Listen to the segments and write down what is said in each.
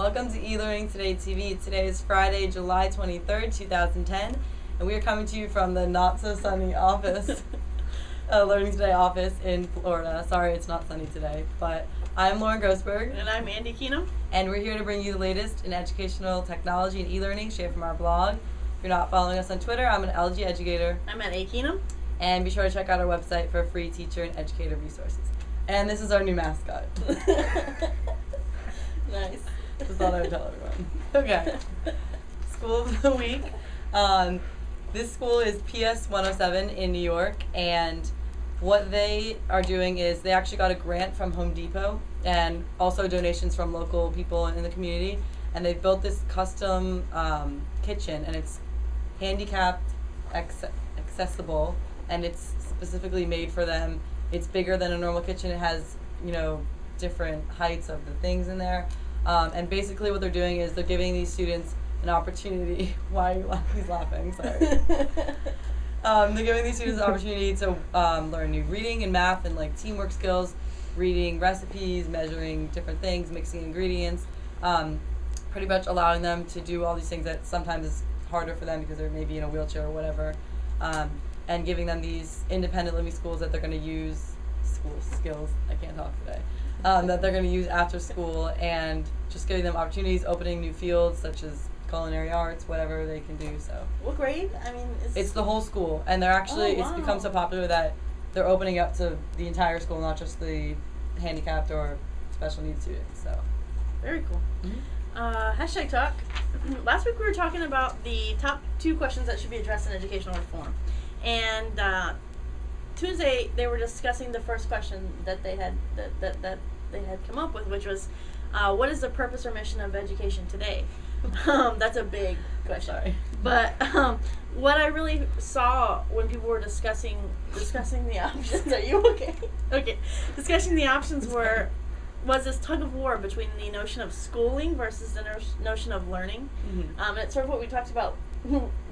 Welcome to eLearning Today TV. Today is Friday, July 23rd, 2010, and we are coming to you from the not-so-sunny office, Learning Today office in Florida. Sorry it's not sunny today, but I'm Lauren Grossberg. And I'm Andy Keenum. And we're here to bring you the latest in educational technology and e-learning straight from our blog. If you're not following us on Twitter, I'm an LG educator. I'm at A. Keenum. And be sure to check out our website for free teacher and educator resources. And this is our new mascot. Nice. Just thought I would tell everyone. Okay. School of the week. This school is PS 107 in New York, and what they are doing is they actually got a grant from Home Depot and also donations from local people in the community, and they've built this custom kitchen, and it's handicapped accessible, and it's specifically made for them. It's bigger than a normal kitchen. It has, different heights of the things in there. And basically what they're doing is they're giving these students an opportunity. Why are you He's laughing? Sorry. They're giving these students an opportunity to learn new reading and math and teamwork skills, reading recipes, measuring different things, mixing ingredients, pretty much allowing them to do all these things that sometimes is harder for them because they're maybe in a wheelchair or whatever, and giving them these independent living schools that they're going to use, skills, I can't talk today, that they're going to use after school, and just giving them opportunities, opening new fields such as culinary arts, whatever they can do. So what grade? I mean, it's the whole school, and they're actually it's become so popular that they're opening up to the entire school, not just the handicapped or special needs students. So very cool. Mm-hmm. Hashtag talk. Last week we were talking about the top 2 questions that should be addressed in educational reform, and Tuesday they were discussing the first question that they had that they had come up with, which was, what is the purpose or mission of education today? That's a big question. Sorry. But what I really saw when people were discussing the options, are you okay? Okay. Discussing the options was this tug of war between the notion of schooling versus the notion of learning. Mm-hmm. And it's sort of what we talked about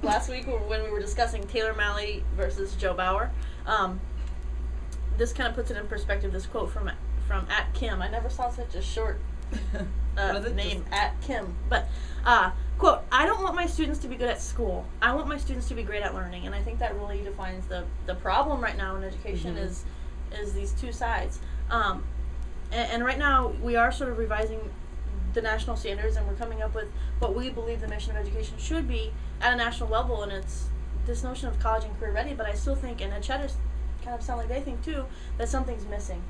last week when we were discussing Taylor Malley versus Joe Bauer. This kind of puts it in perspective. This quote from at Kim. I never saw such a short name, at Kim. But quote, "I don't want my students to be good at school. I want my students to be great at learning." And I think that really defines the problem right now in education. Mm-hmm. is these two sides. And right now we are sort of revising the national standards, and we're coming up with what we believe the mission of education should be at a national level, and it's this notion of college and career ready. But I still think, and the Cheddars kind of sound like they think too, that something's missing.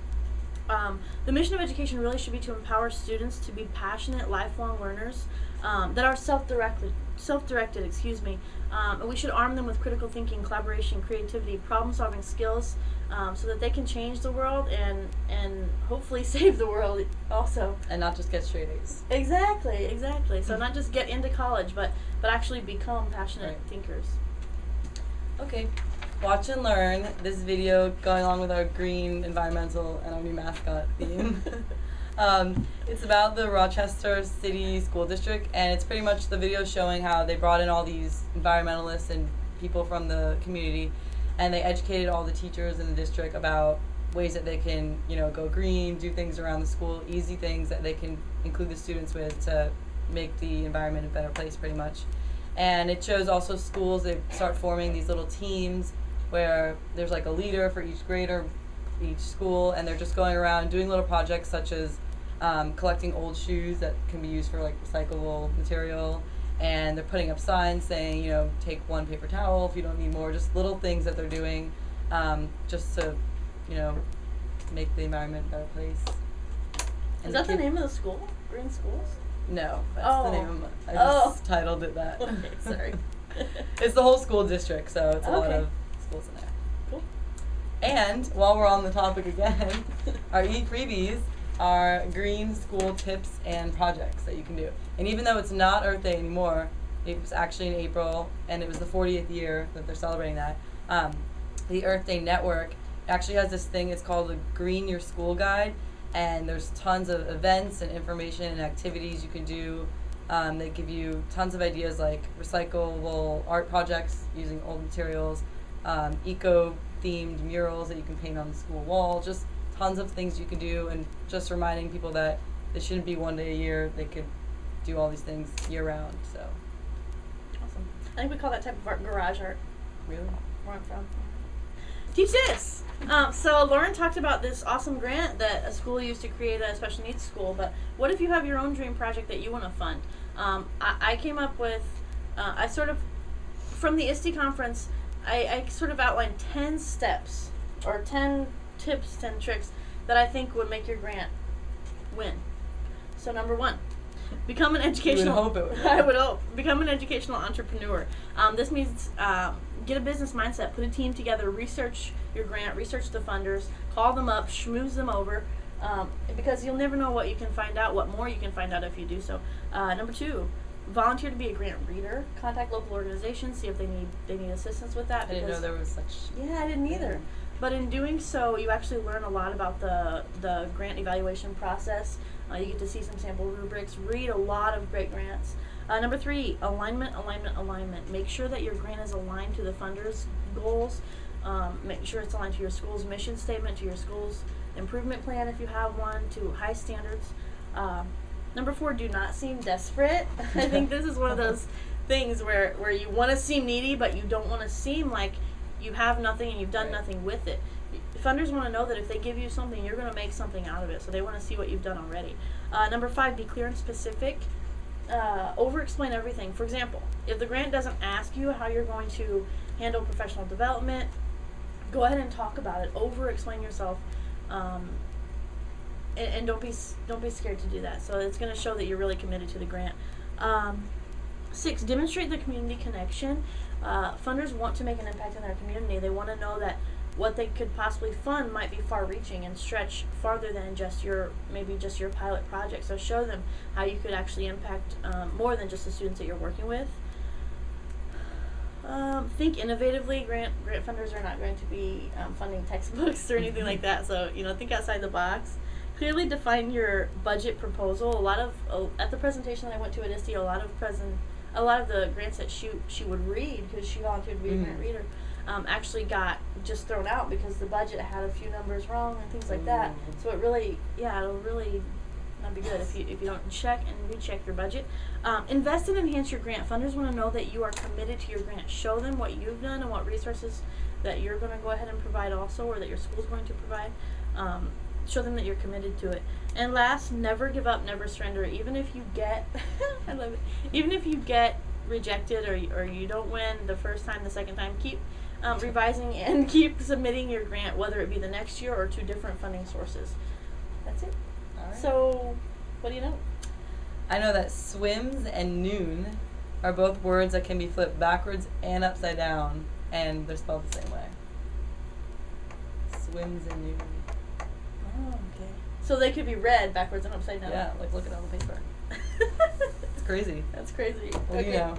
The mission of education really should be to empower students to be passionate, lifelong learners that are self-directed. And we should arm them with critical thinking, collaboration, creativity, problem-solving skills, so that they can change the world and hopefully save the world also. And not just get straight A's. Exactly. So not just get into college, but actually become passionate thinkers. Okay. Watch and learn this video going along with our green environmental and our new mascot theme. It's about the Rochester City School District, and it's pretty much the video showing how they brought in all these environmentalists and people from the community, and they educated all the teachers in the district about ways that they can, go green, do things around the school, easy things that they can include the students with to make the environment a better place pretty much. And it shows also schools, they start forming these little teams where there's a leader for each grade or each school, and they're just going around doing little projects such as collecting old shoes that can be used for recyclable material, and they're putting up signs saying, take 1 paper towel if you don't need more, just little things that they're doing just to, make the environment a better place. And is that the name of the school? Green Schools? No, that's the name of it. I just titled it that. Okay, sorry. It's the whole school district, so it's a lot of schools in there. Cool. And while we're on the topic again, our e-freebies are green school tips and projects that you can do. And even though it's not Earth Day anymore, it was actually in April, and it was the 40th year that they're celebrating that, the Earth Day Network actually has this thing, it's called the Green Your School Guide, and there's tons of events and information and activities you can do. They give you tons of ideas like recyclable art projects using old materials, eco-themed murals that you can paint on the school wall, just tons of things you can do, and just reminding people that it shouldn't be 1 day a year. They could do all these things year round. So Awesome. I think we call that type of art garage art. really, Where I'm from. Teach this! So Lauren talked about this awesome grant that a school used to create a special needs school, but what if you have your own dream project that you want to fund? I came up with, I sort of, from the ISTE conference, I sort of outlined 10 steps, or 10 tips, 10 tricks, that I think would make your grant win. So number 1, become an educational. You would hope it would. I would hope. Become an educational entrepreneur. This means get a business mindset, put a team together, research your grant, research the funders, call them up, schmooze them over, because you'll never know what you can find out, what more you can find out if you do so. Number 2, volunteer to be a grant reader. Contact local organizations, see if they need assistance with that. I didn't know there was such. Yeah, I didn't either. But in doing so, you actually learn a lot about the grant evaluation process. You get to see some sample rubrics, read a lot of great grants. Number 3, alignment. Make sure that your grant is aligned to the funders' goals. Make sure it's aligned to your school's mission statement, to your school's improvement plan if you have one, to high standards. Number 4, do not seem desperate. I think this is one of those things where you want to seem needy, but you don't want to seem like you have nothing and you've done nothing with it. Funders want to know that if they give you something, you're going to make something out of it. So they want to see what you've done already. Number 5, be clear and specific. Over-explain everything. For example, if the grant doesn't ask you how you're going to handle professional development, go ahead and talk about it. Over-explain yourself, and don't be scared to do that. So it's going to show that you're really committed to the grant. 6, demonstrate the community connection. Funders want to make an impact in their community. They want to know that what they could possibly fund might be far-reaching and stretch farther than just your pilot project. So show them how you could actually impact more than just the students that you're working with. Think innovatively. Grant funders are not going to be funding textbooks or anything like that. So think outside the box. Clearly define your budget proposal. At the presentation that I went to at ISTE, a lot of the grants that she would read, because she volunteered to be a grant reader, actually got just thrown out because the budget had a few numbers wrong and things like that. So it'll really not be good if you don't check and recheck your budget. Invest and enhance your grant. Funders want to know that you are committed to your grant. Show them what you've done and what resources that you're going to go ahead and provide also, or that your school's going to provide. Show them that you're committed to it. And last, never give up, never surrender. Even if you get, I love it. Even if you get rejected or you don't win the first time, the second time, keep revising and keep submitting your grant, whether it be the next year or to different funding sources. That's it. All right. So, what do you know? I know that swims and noon are both words that can be flipped backwards and upside down, and they're spelled the same way. Swims and noon. Oh, okay. So they could be read backwards and upside down. Yeah, like look at all the paper. It's crazy. That's crazy. What do you know?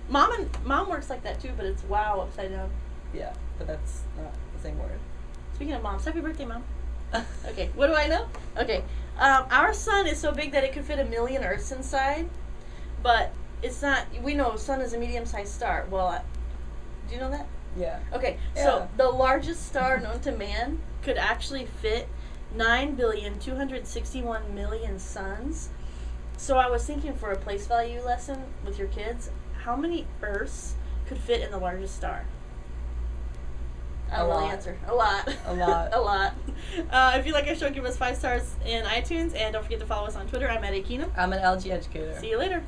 Mom works like that too, but it's wow upside down. Yeah, but that's not the same word. Speaking of moms, happy birthday, Mom. Okay, what do I know? Okay, our sun is so big that it could fit 1 million Earths inside, but it's not. We know sun is a medium-sized star. Well, do you know that? Yeah. Okay, Yeah. so the largest star known to man could actually fit 9,261,000,000 suns. So I was thinking, for a place value lesson with your kids, how many Earths could fit in the largest star? I don't know the answer. A lot. A lot. A lot. If you like our show, give us 5 stars in iTunes, and don't forget to follow us on Twitter. I'm at Akeenum. I'm an LG educator. See you later.